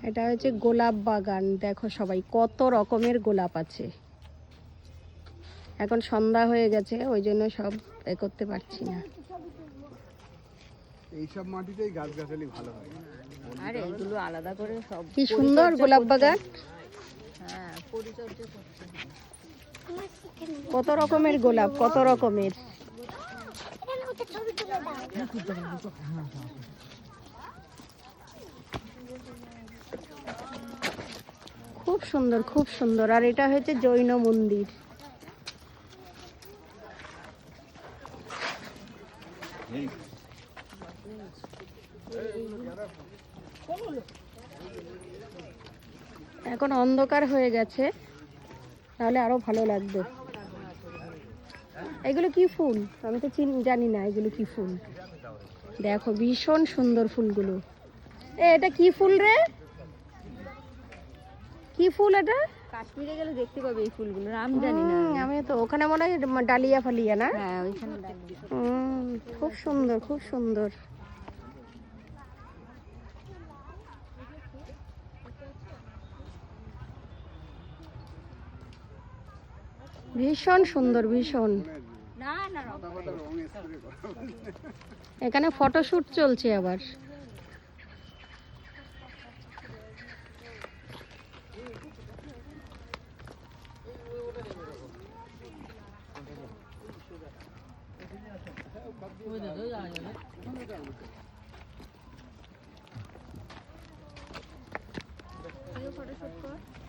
এটা হচ্ছে গোলাপ বাগান। দেখো সবাই কত রকমের গোলাপ আছে। এখন সন্ধ্যা হয়ে গেছে, ওই জন্য সব করতে পারছি না। এইসব মাটিতেই গাছগাছালি ভালো হয়। আর এইগুলো আলাদা করে সব কি সুন্দর গোলাপ বাগান। হ্যাঁ, পরিচর্যা করতে হয়। কত রকমের গোলাপ, কত রকমের। খুব সুন্দর, খুব সুন্দর। আর এটা হচ্ছে জৈন মন্দির। এখন অন্ধকার হয়ে গেছে, তাহলে আরো ভালো লাগবে। এগুলো কি ফুল? আমি তো জানি না এগুলো কি ফুল। দেখো ভীষণ সুন্দর ফুলগুলো। এটা কি ফুল রে? কি ফুল এটা? কাশ্মীরে গেলে দেখতে পাবে এই ফুলগুলো, আমি জানি না। আমি তো ওখানে মনে হয় ডালিয়া ফালিয়া না? হ্যাঁ, ওইখানে ডালিয়া। খুব সুন্দর, খুব সুন্দর। ভীষণ সুন্দর, ভীষণ। না না, এখানে ফটোশুট চলছে আবার।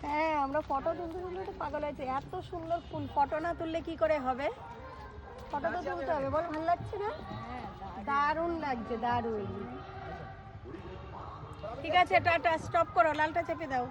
হ্যাঁ, আমরা ফটো তুলতে তুলতে তো পাগল হয়েছে। এত সুন্দর ফুল, ফটো না তুললে কি করে হবে? ফটো তো তুলতে হবে, বল। ভালো লাগছে না? দারুণ লাগছে, দারুণ। ঠিক আছে, টাটা, স্টপ করো, লালটা চেপে দাও।